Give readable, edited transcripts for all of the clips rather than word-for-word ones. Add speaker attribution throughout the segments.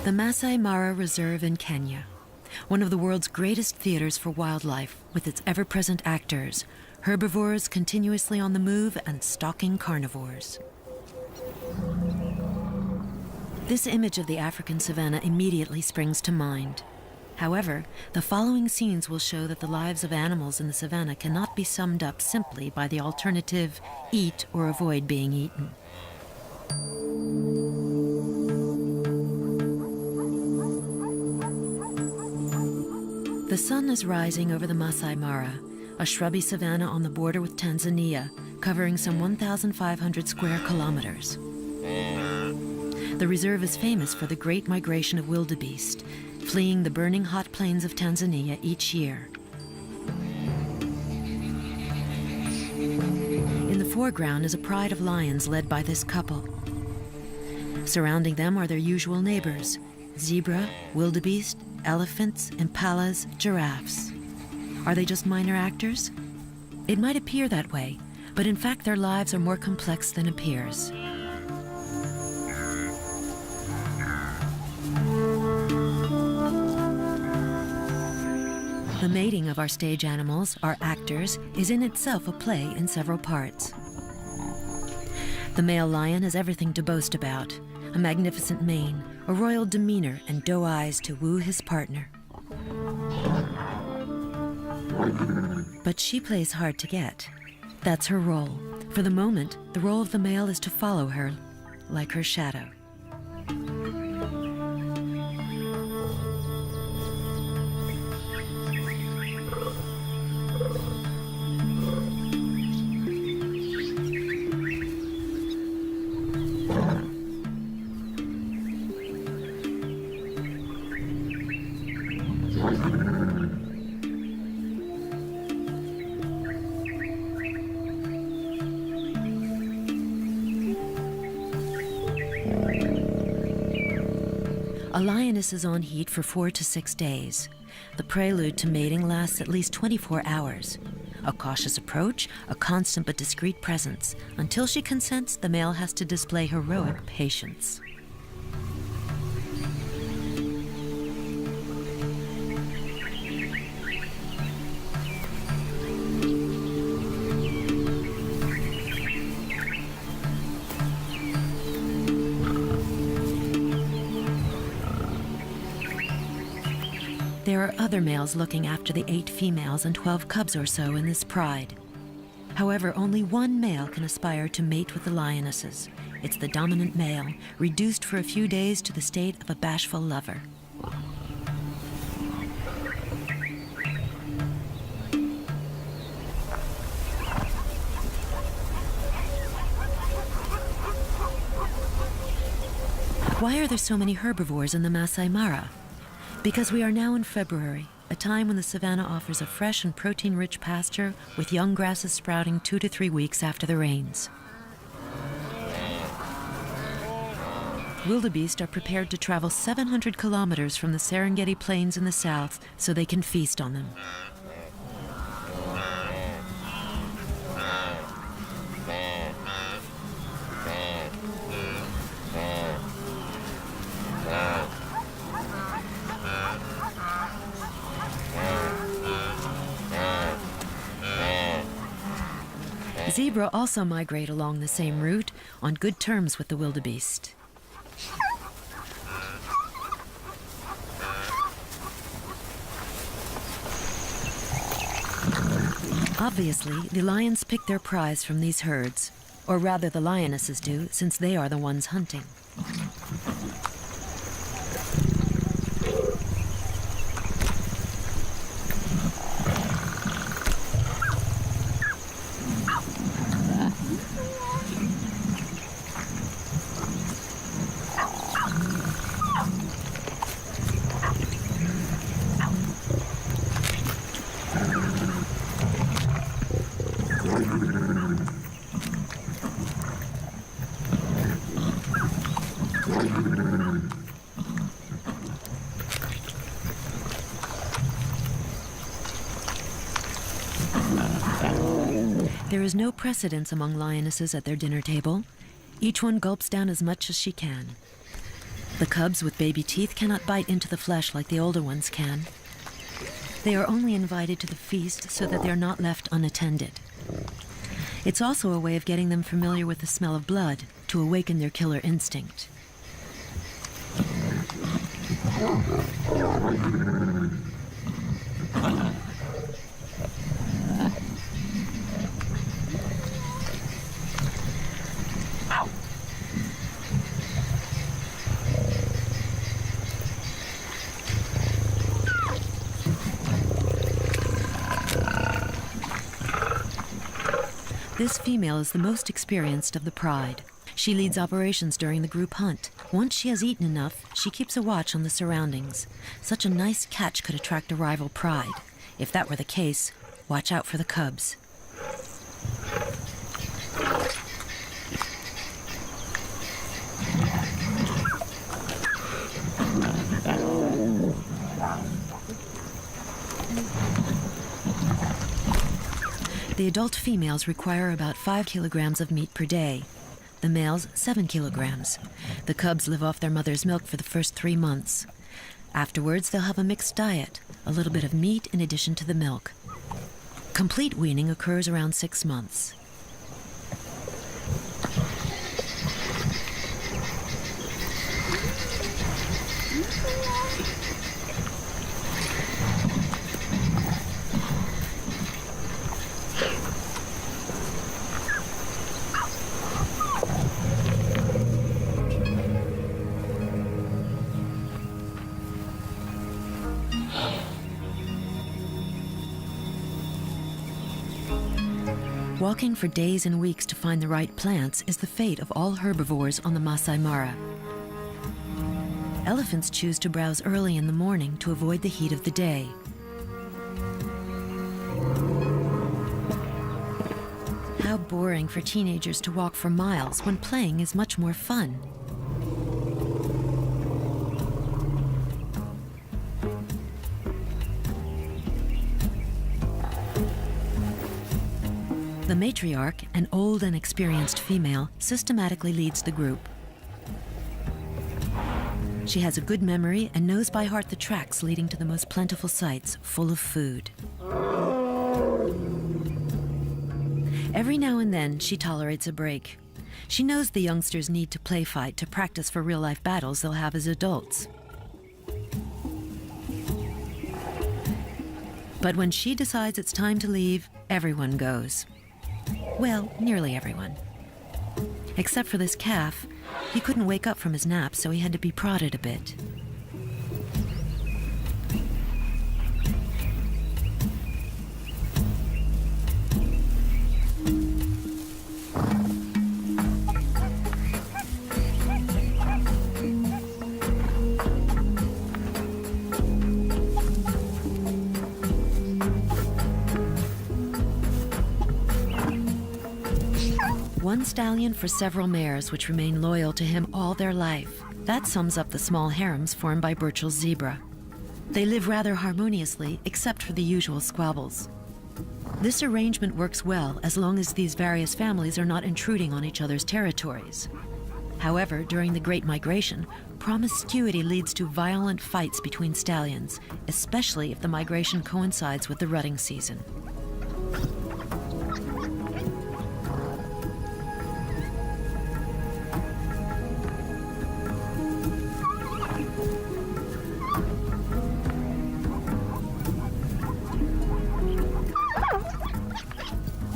Speaker 1: The Masai Mara Reserve in Kenya, one of the world's greatest theaters for wildlife, with its ever-present actors, herbivores continuously on the move and stalking carnivores. This image of the African savanna immediately springs to mind. However, the following scenes will show that the lives of animals in the savanna cannot be summed up simply by the alternative, eat or avoid being eaten. The sun is rising over the Masai Mara, a shrubby savanna on the border with Tanzania, covering some 1,500 square kilometers. The reserve is famous for the great migration of wildebeest, fleeing the burning hot plains of Tanzania each year. In the foreground is a pride of lions led by this couple. Surrounding them are their usual neighbors: zebra, wildebeest, elephants, impalas, giraffes. Are they just minor actors? It might appear that way, but in fact their lives are more complex than appears. The mating of our stage animals, our actors, is in itself a play in several parts. The male lion has everything to boast about: a magnificent mane, a royal demeanor, and doe eyes to woo his partner. But she plays hard to get. That's her role. For the moment, the role of the male is to follow her, like her shadow. A lioness is on heat for 4 to 6 days. The prelude to mating lasts at least 24 hours. A cautious approach, a constant but discreet presence. Until she consents, the male has to display heroic patience. There are other males looking after the 8 females and 12 cubs or so in this pride. However, only one male can aspire to mate with the lionesses. It's the dominant male, reduced for a few days to the state of a bashful lover. Why are there so many herbivores in the Masai Mara? Because we are now in February, a time when the savanna offers a fresh and protein-rich pasture with young grasses sprouting 2 to 3 weeks after the rains. Wildebeest are prepared to travel 700 kilometers from the Serengeti Plains in the south so they can feast on them. Zebra also migrate along the same route on good terms with the wildebeest. Obviously, the lions pick their prize from these herds, or rather the lionesses do, since they are the ones hunting. There is no precedence among lionesses at their dinner table. Each one gulps down as much as she can. The cubs with baby teeth cannot bite into the flesh like the older ones can. They are only invited to the feast so that they are not left unattended. It's also a way of getting them familiar with the smell of blood to awaken their killer instinct. This female is the most experienced of the pride. She leads operations during the group hunt. Once she has eaten enough, she keeps a watch on the surroundings. Such a nice catch could attract a rival pride. If that were the case, watch out for the cubs. The adult females require about 5 kilograms of meat per day. The males, 7 kilograms. The cubs live off their mother's milk for the first 3 months. Afterwards, they'll have a mixed diet, a little bit of meat in addition to the milk. Complete weaning occurs around 6 months. Walking for days and weeks to find the right plants is the fate of all herbivores on the Masai Mara. Elephants choose to browse early in the morning to avoid the heat of the day. How boring for teenagers to walk for miles when playing is much more fun. The matriarch, an old and experienced female, systematically leads the group. She has a good memory and knows by heart the tracks leading to the most plentiful sites full of food. Every now and then, she tolerates a break. She knows the youngsters need to play fight to practice for real-life battles they'll have as adults. But when she decides it's time to leave, everyone goes. Well, nearly everyone. Except for this calf. He couldn't wake up from his nap, so he had to be prodded a bit. One stallion for several mares which remain loyal to him all their life. That sums up the small harems formed by Burchell's zebra. They live rather harmoniously, except for the usual squabbles. This arrangement works well as long as these various families are not intruding on each other's territories. However, during the Great Migration, promiscuity leads to violent fights between stallions, especially if the migration coincides with the rutting season.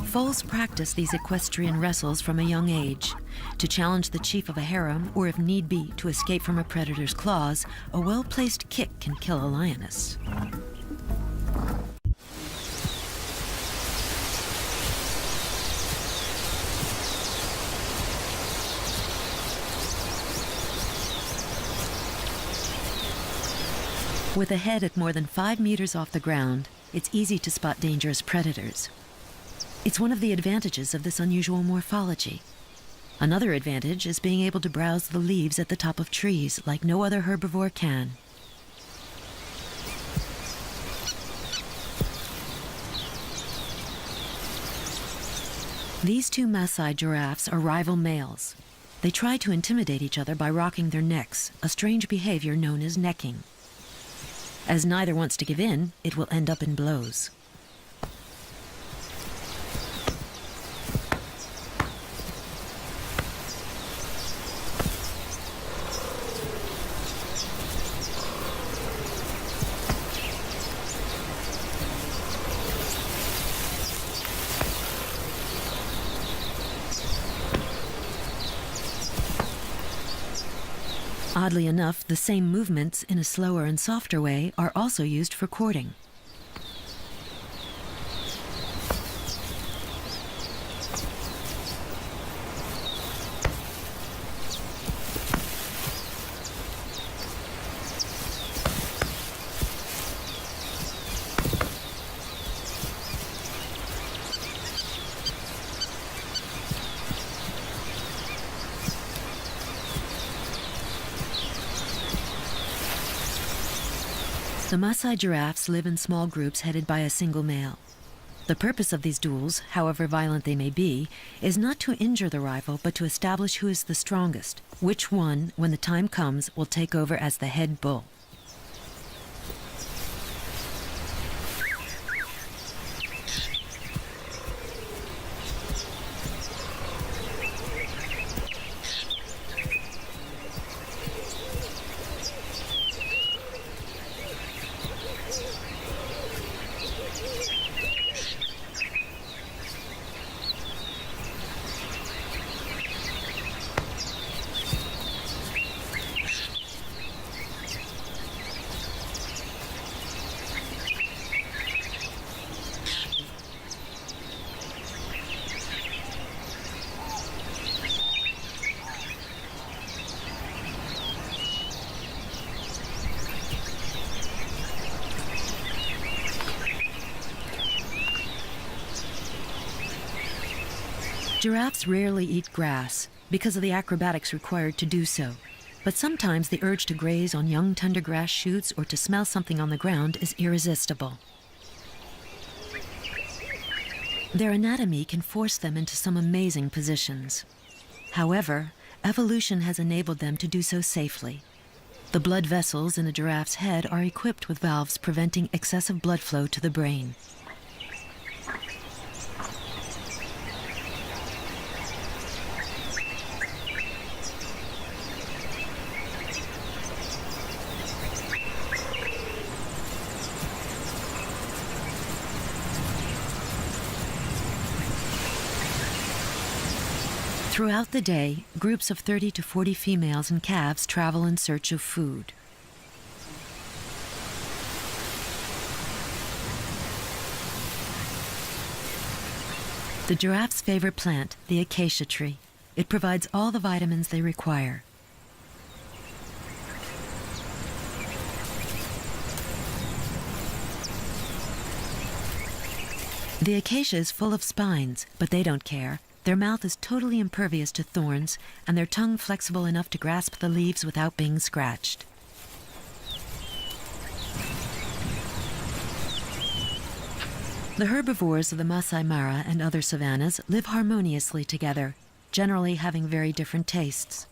Speaker 1: Foals practice these equestrian wrestles from a young age. To challenge the chief of a harem, or if need be, to escape from a predator's claws, a well-placed kick can kill a lioness. With a head at more than 5 meters off the ground, it's easy to spot dangerous predators. It's one of the advantages of this unusual morphology. Another advantage is being able to browse the leaves at the top of trees like no other herbivore can. These two Maasai giraffes are rival males. They try to intimidate each other by rocking their necks, a strange behavior known as necking. As neither wants to give in, it will end up in blows. Oddly enough, the same movements in a slower and softer way are also used for courting. The Maasai giraffes live in small groups headed by a single male. The purpose of these duels, however violent they may be, is not to injure the rival, but to establish who is the strongest, which one, when the time comes, will take over as the head bull. Giraffes rarely eat grass because of the acrobatics required to do so, but sometimes the urge to graze on young tender grass shoots or to smell something on the ground is irresistible. Their anatomy can force them into some amazing positions. However, evolution has enabled them to do so safely. The blood vessels in a giraffe's head are equipped with valves preventing excessive blood flow to the brain. Throughout the day, groups of 30 to 40 females and calves travel in search of food. The giraffe's favorite plant, the acacia tree. It provides all the vitamins they require. The acacia is full of spines, but they don't care. Their mouth is totally impervious to thorns, and their tongue flexible enough to grasp the leaves without being scratched. The herbivores of the Masai Mara and other savannas live harmoniously together, generally having very different tastes.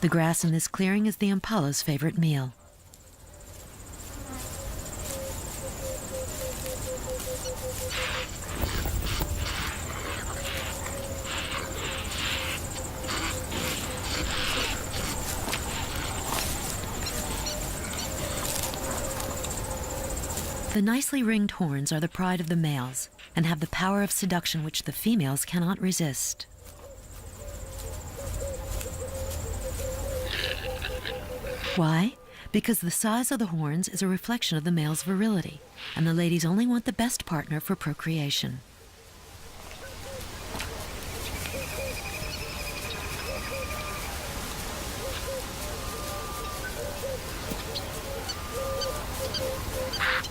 Speaker 1: The grass in this clearing is the impala's favorite meal. The nicely ringed horns are the pride of the males and have the power of seduction which the females cannot resist. Why? Because the size of the horns is a reflection of the male's virility, and the ladies only want the best partner for procreation.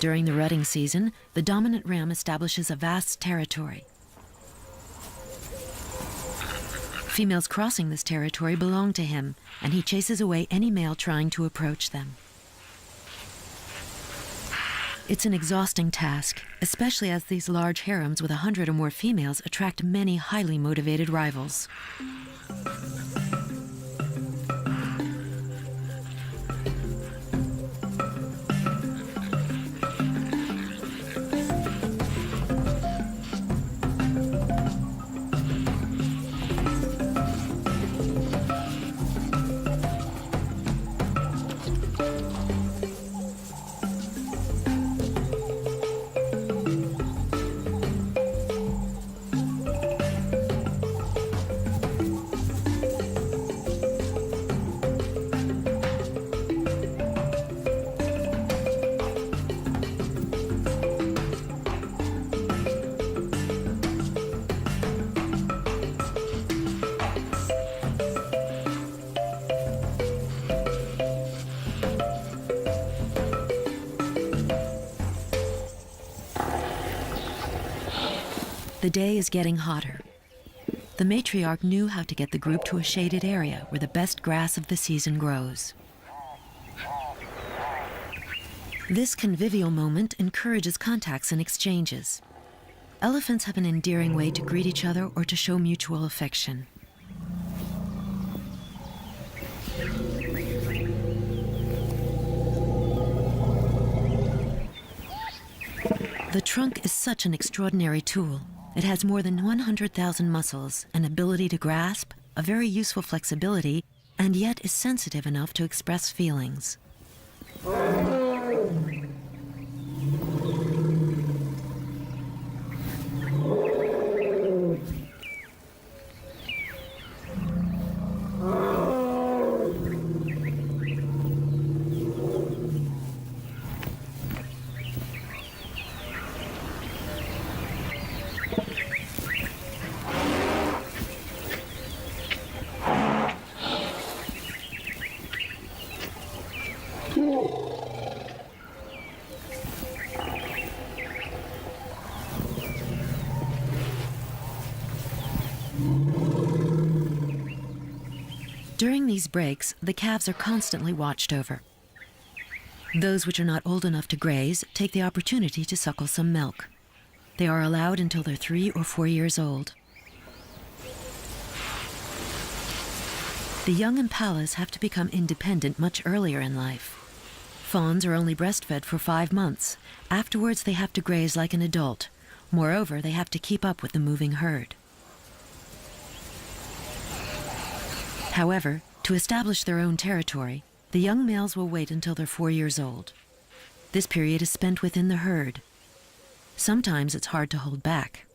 Speaker 1: During the rutting season, the dominant ram establishes a vast territory. Females crossing this territory belong to him, and he chases away any male trying to approach them. It's an exhausting task, especially as these large harems with 100 or more females attract many highly motivated rivals. The day is getting hotter. The matriarch knew how to get the group to a shaded area where the best grass of the season grows. This convivial moment encourages contacts and exchanges. Elephants have an endearing way to greet each other or to show mutual affection. The trunk is such an extraordinary tool. It has more than 100,000 muscles, an ability to grasp, a very useful flexibility, and yet is sensitive enough to express feelings. During these breaks, the calves are constantly watched over. Those which are not old enough to graze take the opportunity to suckle some milk. They are allowed until they're 3 or 4 years old. The young impalas have to become independent much earlier in life. Fawns are only breastfed for 5 months. Afterwards, they have to graze like an adult. Moreover, they have to keep up with the moving herd. However, to establish their own territory, the young males will wait until they're 4 years old. This period is spent within the herd. Sometimes it's hard to hold back.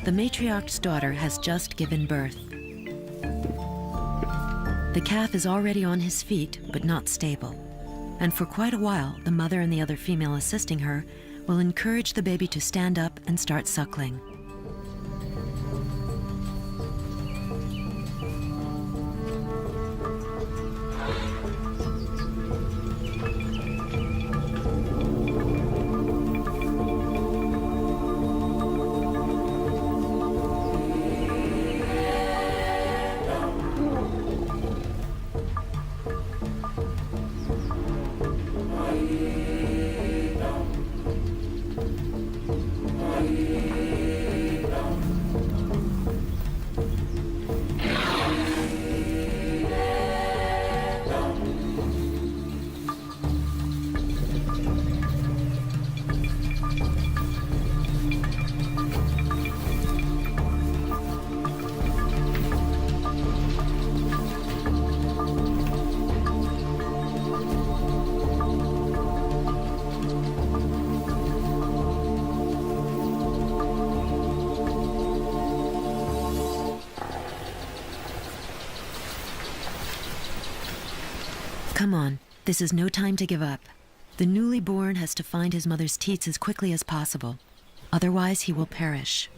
Speaker 1: The matriarch's daughter has just given birth. The calf is already on his feet, but not stable. And for quite a while, the mother and the other female assisting her will encourage the baby to stand up and start suckling. Come on, this is no time to give up. The newly born has to find his mother's teats as quickly as possible. Otherwise, he will perish.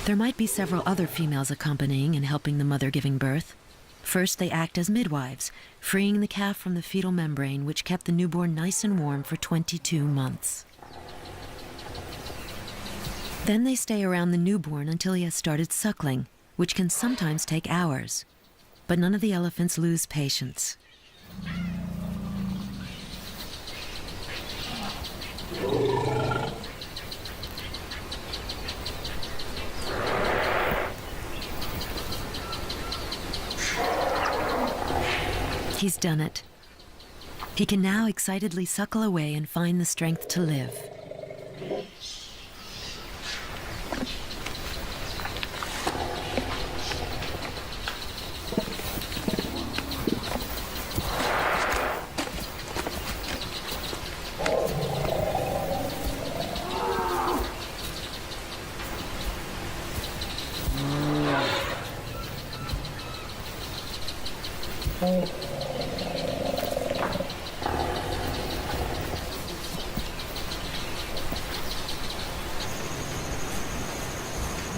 Speaker 1: There might be several other females accompanying and helping the mother giving birth. First, they act as midwives, freeing the calf from the fetal membrane, which kept the newborn nice and warm for 22 months. Then they stay around the newborn until he has started suckling, which can sometimes take hours. But none of the elephants lose patience. He's done it. He can now excitedly suckle away and find the strength to live.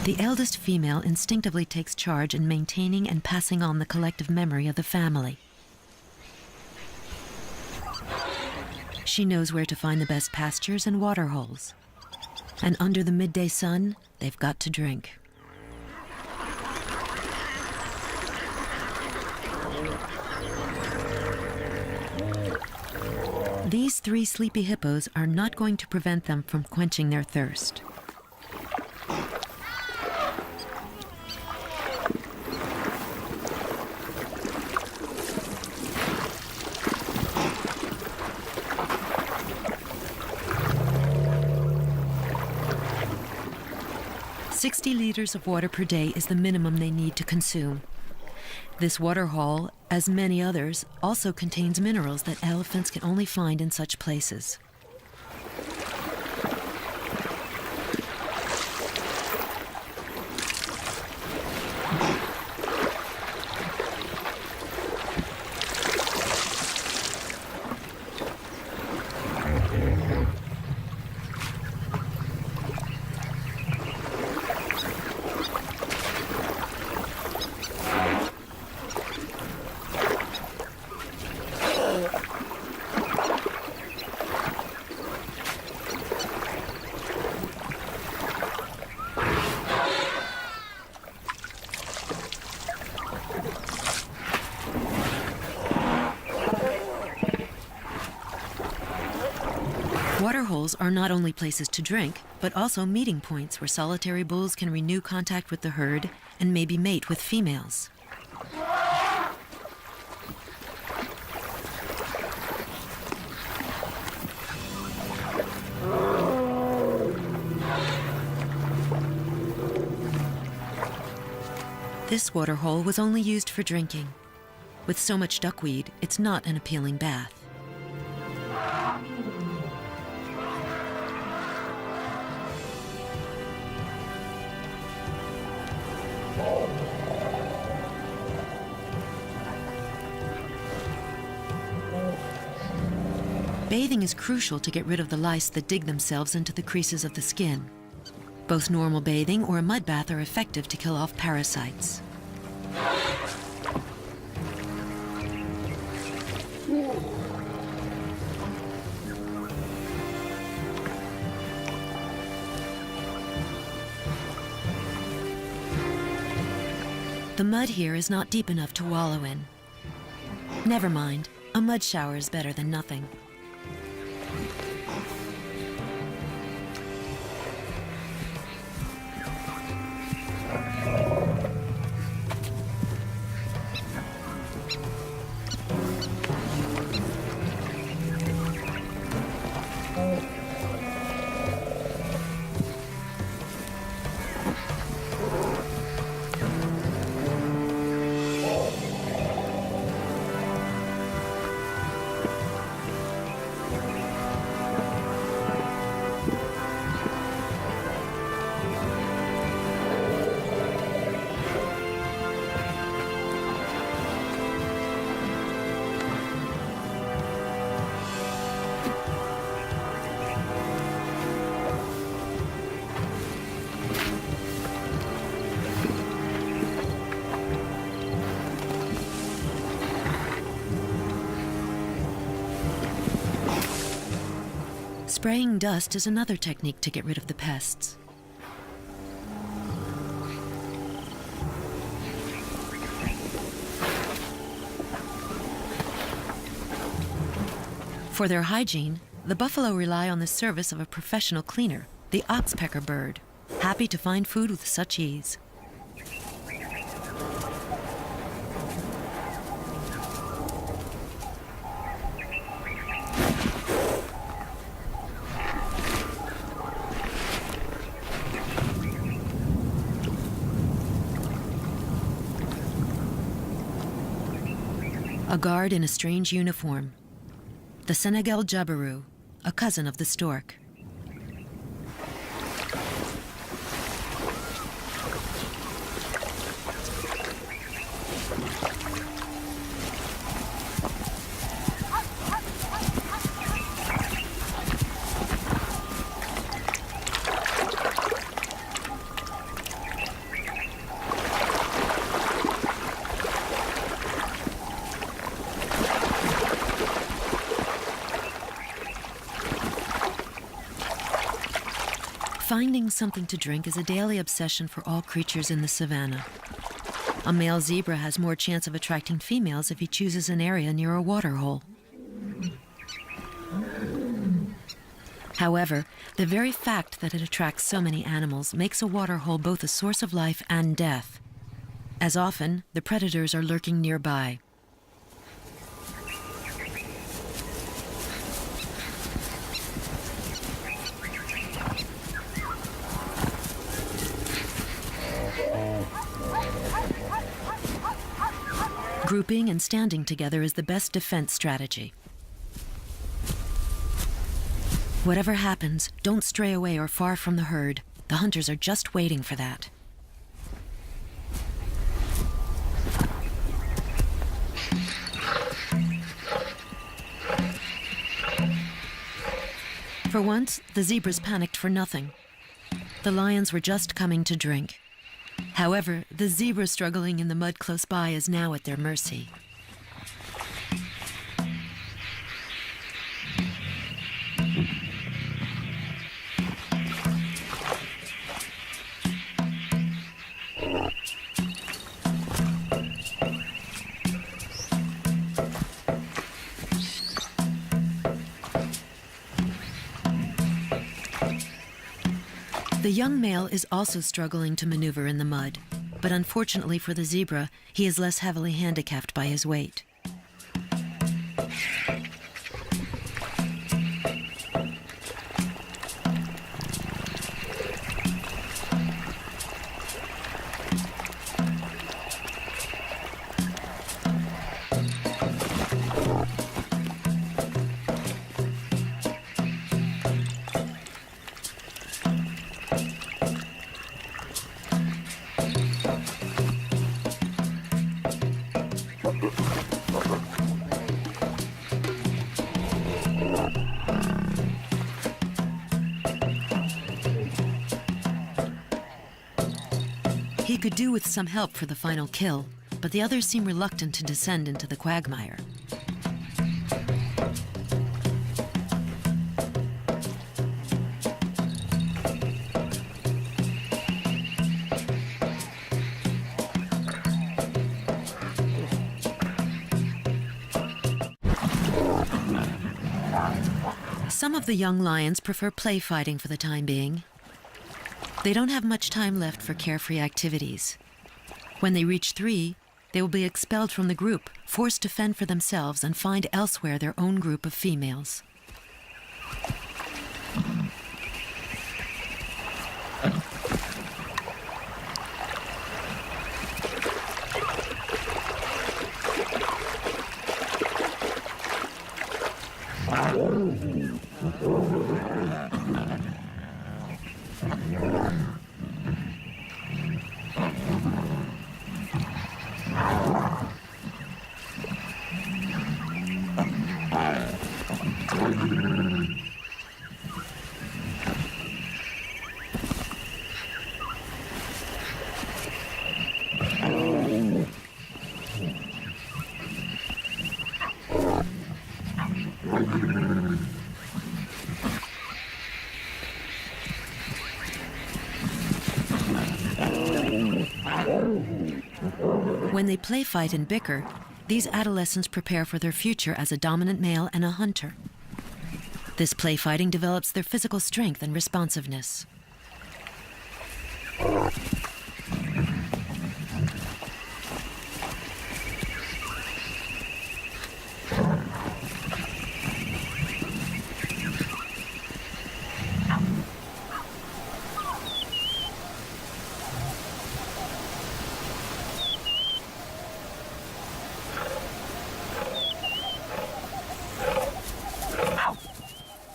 Speaker 1: The eldest female instinctively takes charge in maintaining and passing on the collective memory of the family. She knows where to find the best pastures and water holes. And under the midday sun, they've got to drink. These 3 sleepy hippos are not going to prevent them from quenching their thirst. "60 liters of water per day is the minimum they need to consume. This water hole, as many others, also contains minerals that elephants can only find in such places. Water holes are not only places to drink, but also meeting points where solitary bulls can renew contact with the herd and maybe mate with females. This water hole was only used for drinking. With so much duckweed, it's not an appealing bath. Bathing is crucial to get rid of the lice that dig themselves into the creases of the skin. Both normal bathing or a mud bath are effective to kill off parasites. The mud here is not deep enough to wallow in. Never mind, a mud shower is better than nothing. Spraying dust is another technique to get rid of the pests. For their hygiene, the buffalo rely on the service of a professional cleaner, the oxpecker bird, happy to find food with such ease. A guard in a strange uniform. The Senegal jabiru, a cousin of the stork. Finding something to drink is a daily obsession for all creatures in the savannah. A male zebra has more chance of attracting females if he chooses an area near a water hole. However, the very fact that it attracts so many animals makes a water hole both a source of life and death. As often, the predators are lurking nearby. Grouping and standing together is the best defense strategy. Whatever happens, don't stray away or far from the herd. The hunters are just waiting for that. For once, the zebras panicked for nothing. The lions were just coming to drink. However, the zebra struggling in the mud close by is now at their mercy. The young male is also struggling to maneuver in the mud, but unfortunately for the zebra, he is less heavily handicapped by his weight. He could do with some help for the final kill, but the others seem reluctant to descend into the quagmire. Some of the young lions prefer play fighting for the time being. They don't have much time left for carefree activities. When they reach 3, they will be expelled from the group, forced to fend for themselves and find elsewhere their own group of females. When they play fight and bicker, these adolescents prepare for their future as a dominant male and a hunter. This play fighting develops their physical strength and responsiveness.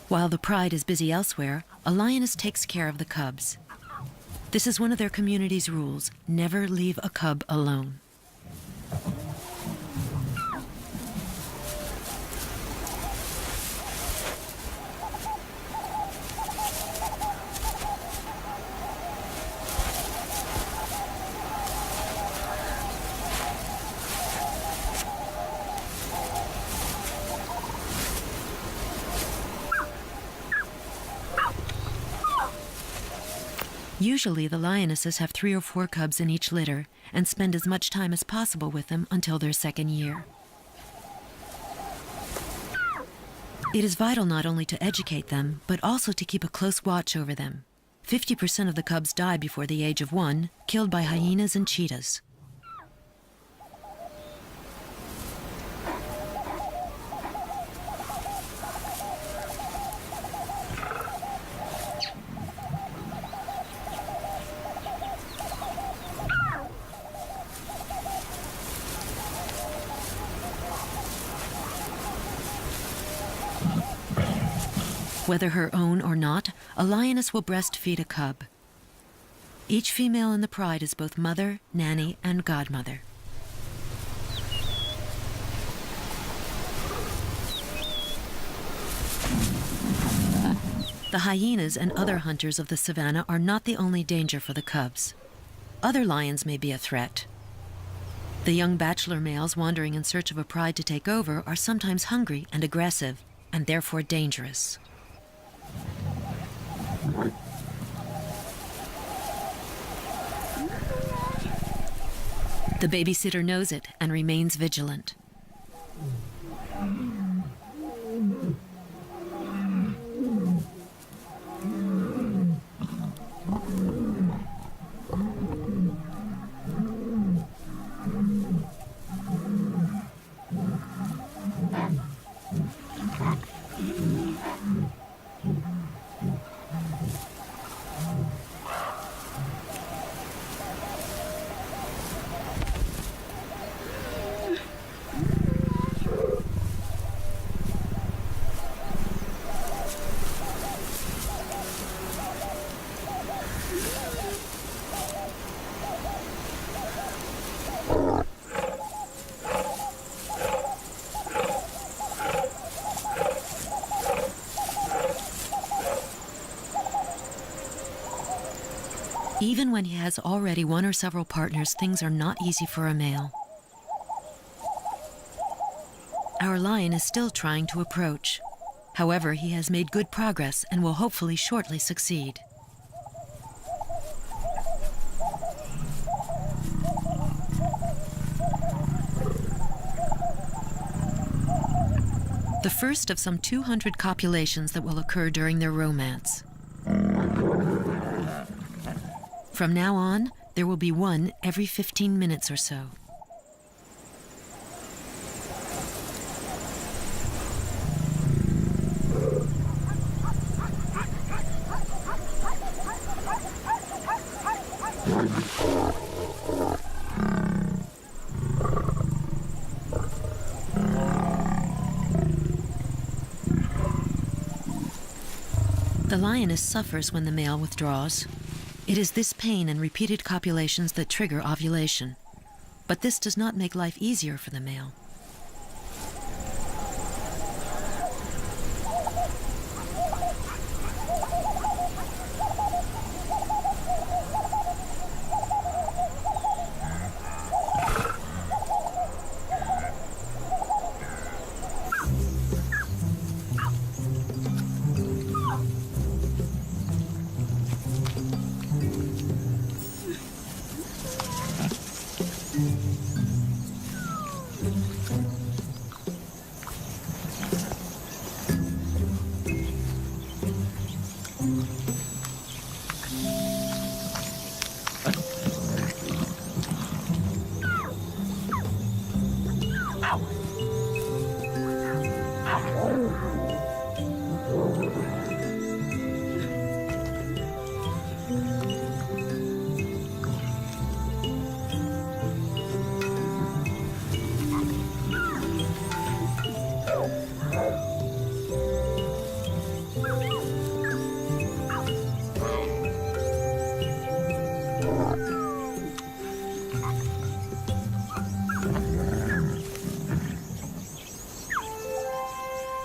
Speaker 1: While the pride is busy elsewhere, a lioness takes care of the cubs. This is one of their community's rules: never leave a cub alone. Usually, the lionesses have 3 or 4 cubs in each litter and spend as much time as possible with them until their second year. It is vital not only to educate them, but also to keep a close watch over them. 50% of the cubs die before the age of 1, killed by hyenas and cheetahs. Whether her own or not, a lioness will breastfeed a cub. Each female in the pride is both mother, nanny, and godmother. The hyenas and other hunters of the savannah are not the only danger for the cubs. Other lions may be a threat. The young bachelor males wandering in search of a pride to take over are sometimes hungry and aggressive, and therefore dangerous. The babysitter knows it and remains vigilant. Even when he has already one or several partners, things are not easy for a male. Our lion is still trying to approach. However, he has made good progress and will hopefully shortly succeed. The first of some 200 copulations that will occur during their romance. From now on, there will be one every 15 minutes or so. The lioness suffers when the male withdraws. It is this pain and repeated copulations that trigger ovulation. But this does not make life easier for the male.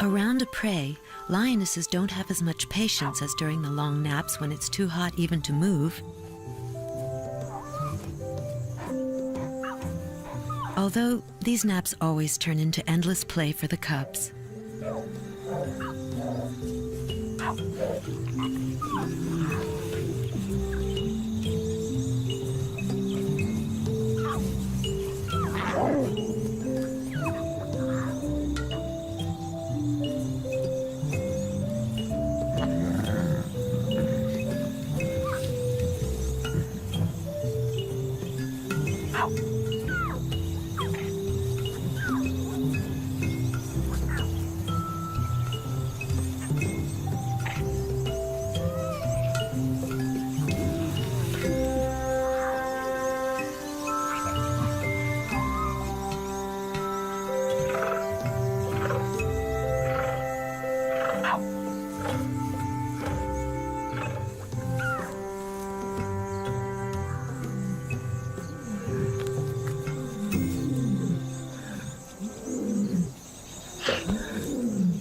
Speaker 1: Around a prey, lionesses don't have as much patience as during the long naps when it's too hot even to move. Although these naps always turn into endless play for the cubs.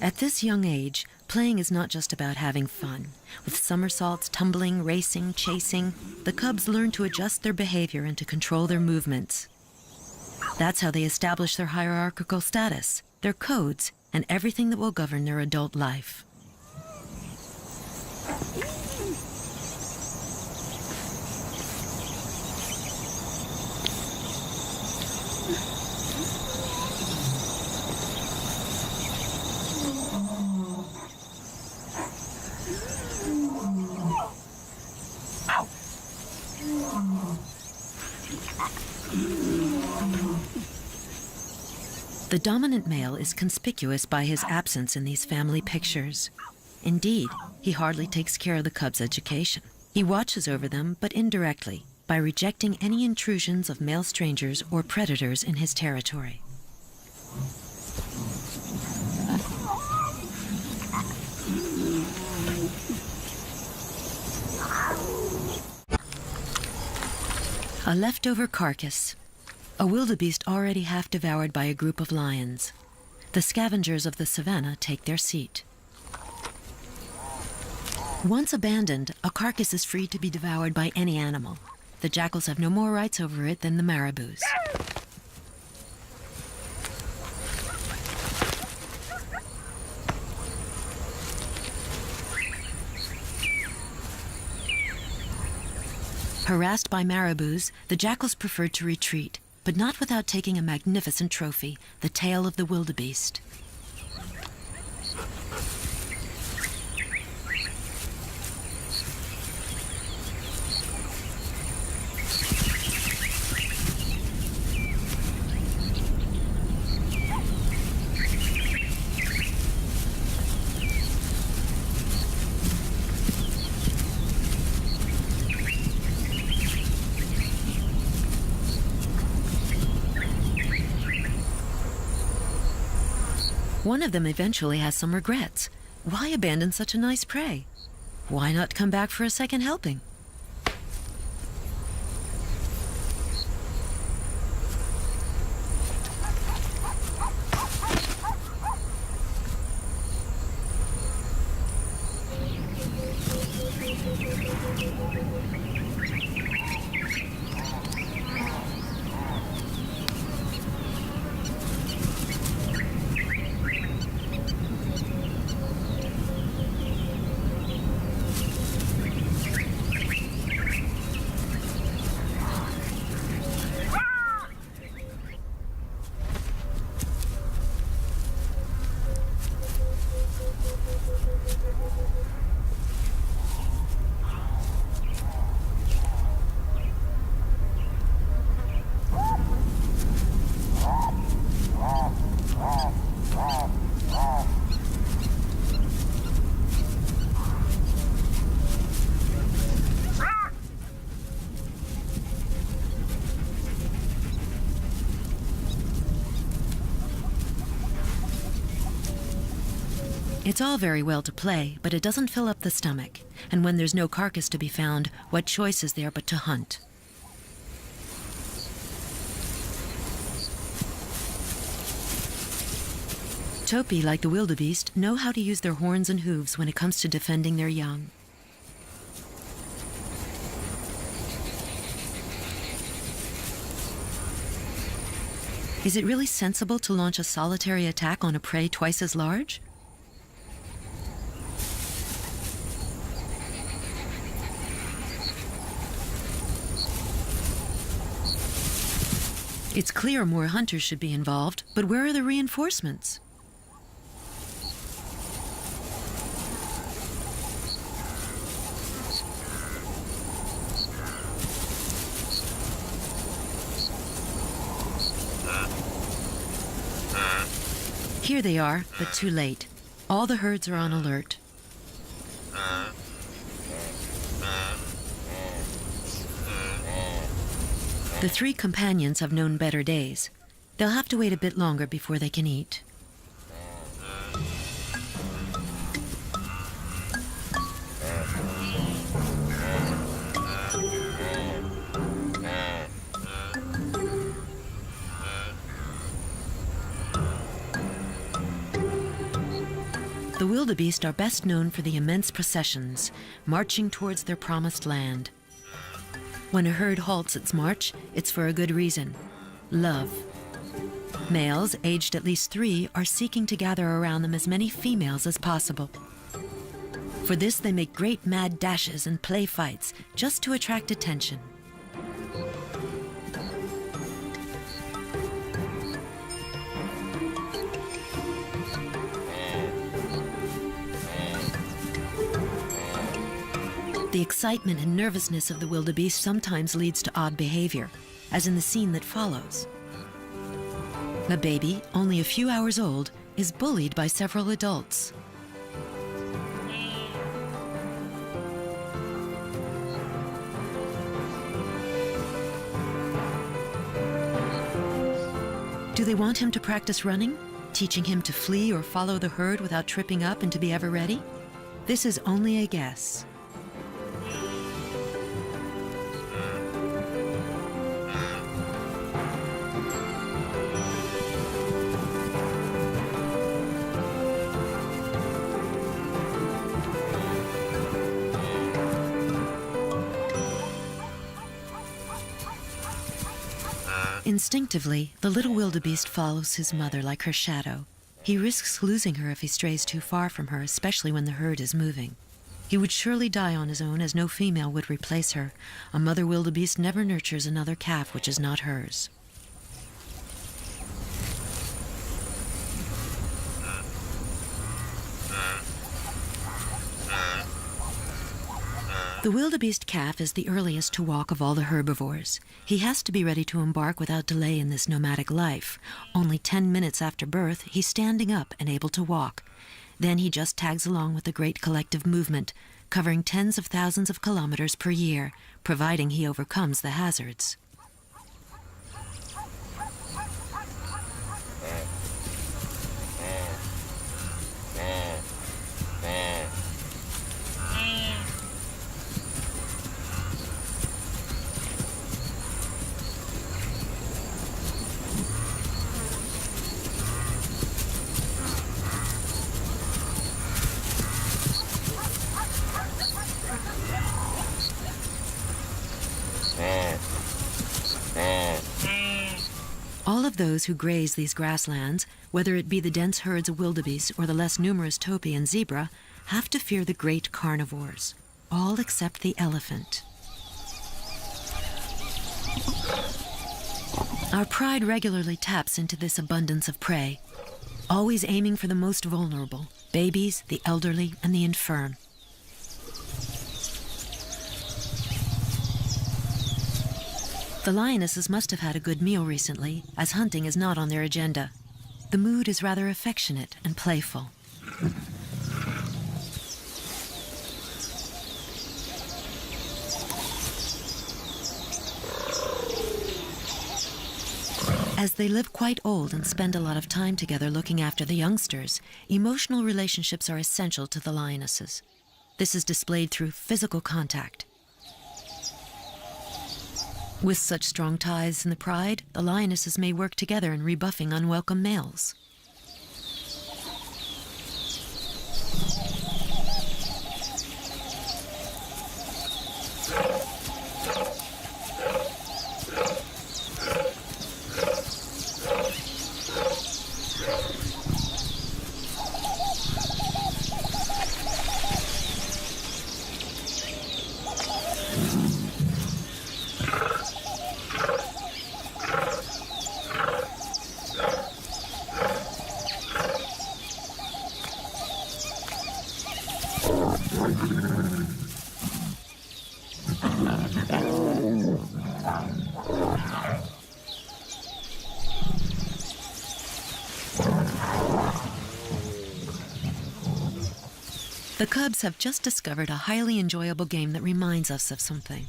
Speaker 1: At this young age, playing is not just about having fun. With somersaults, tumbling, racing, chasing, the cubs learn to adjust their behavior and to control their movements. That's how they establish their hierarchical status, their codes, and everything that will govern their adult life. The dominant male is conspicuous by his absence in these family pictures. Indeed, he hardly takes care of the cubs' education. He watches over them, but indirectly, by rejecting any intrusions of male strangers or predators in his territory. A leftover carcass. A wildebeest already half devoured by a group of lions. The scavengers of the savannah take their seat. Once abandoned, a carcass is free to be devoured by any animal. The jackals have no more rights over it than the marabous. Harassed by marabous, the jackals preferred to retreat, but not without taking a magnificent trophy, the tail of the wildebeest. One of them eventually has some regrets. Why abandon such a nice prey? Why not come back for a second helping? It's all very well to play, but it doesn't fill up the stomach. And when there's no carcass to be found, what choice is there but to hunt? Topi, like the wildebeest, know how to use their horns and hooves when it comes to defending their young. Is it really sensible to launch a solitary attack on a prey twice as large? It's clear more hunters should be involved, but where are the reinforcements? Here they are, but too late. All the herds are on alert. The three companions have known better days. They'll have to wait a bit longer before they can eat. The wildebeest are best known for the immense processions, marching towards their promised land. When a herd halts its march, it's for a good reason: love. Males, aged at least 3, are seeking to gather around them as many females as possible. For this, they make great mad dashes and play fights, just to attract attention. The excitement and nervousness of the wildebeest sometimes leads to odd behavior, as in the scene that follows. A baby, only a few hours old, is bullied by several adults. Do they want him to practice running, teaching him to flee or follow the herd without tripping up and to be ever ready? This is only a guess. Instinctively, the little wildebeest follows his mother like her shadow. He risks losing her if he strays too far from her, especially when the herd is moving. He would surely die on his own, as no female would replace her. A mother wildebeest never nurtures another calf which is not hers. The wildebeest calf is the earliest to walk of all the herbivores. He has to be ready to embark without delay in this nomadic life. Only 10 minutes after birth, he's standing up and able to walk. Then he just tags along with the great collective movement, covering tens of thousands of kilometers per year, providing he overcomes the hazards. All of those who graze these grasslands, whether it be the dense herds of wildebeest or the less numerous topi and zebra, have to fear the great carnivores, all except the elephant. Our pride regularly taps into this abundance of prey, always aiming for the most vulnerable: babies, the elderly, and the infirm. The lionesses must have had a good meal recently, as hunting is not on their agenda. The mood is rather affectionate and playful. As they live quite old and spend a lot of time together looking after the youngsters, emotional relationships are essential to the lionesses. This is displayed through physical contact. With such strong ties in the pride, the lionesses may work together in rebuffing unwelcome males. The cubs have just discovered a highly enjoyable game that reminds us of something.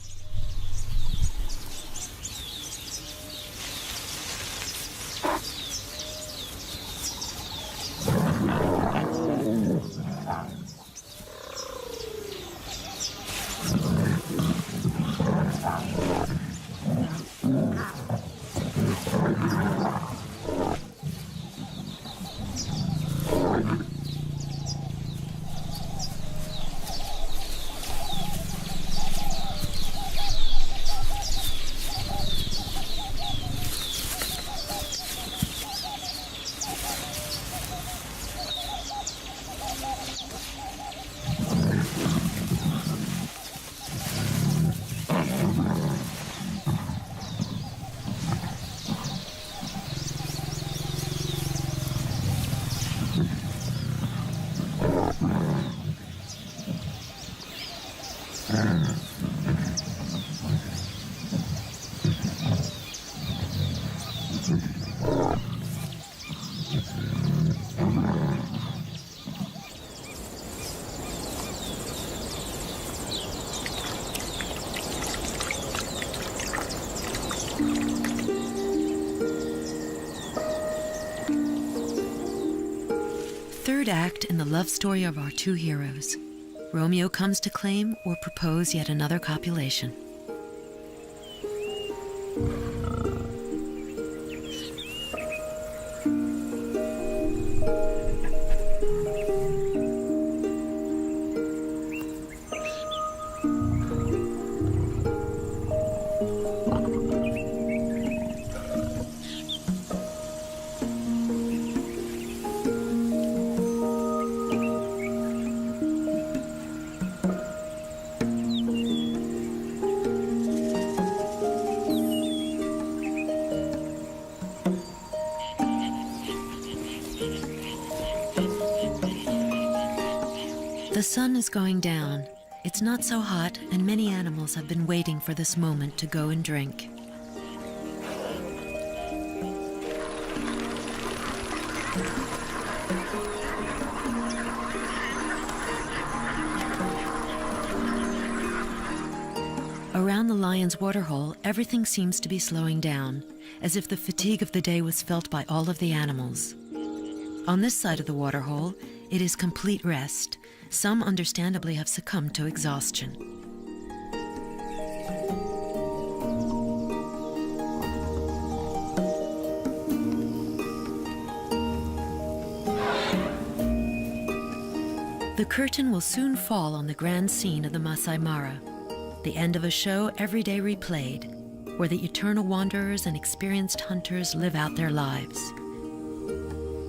Speaker 1: Third act in the love story of our two heroes. Romeo comes to claim or propose yet another copulation. The sun is going down. It's not so hot, and many animals have been waiting for this moment to go and drink. Around the lion's waterhole, everything seems to be slowing down, as if the fatigue of the day was felt by all of the animals. On this side of the waterhole, it is complete rest. Some understandably have succumbed to exhaustion. The curtain will soon fall on the grand scene of the Masai Mara, the end of a show every day replayed, where the eternal wanderers and experienced hunters live out their lives.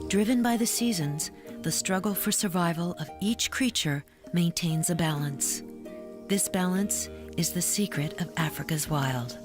Speaker 1: Driven by the seasons, the struggle for survival of each creature maintains a balance. This balance is the secret of Africa's wild.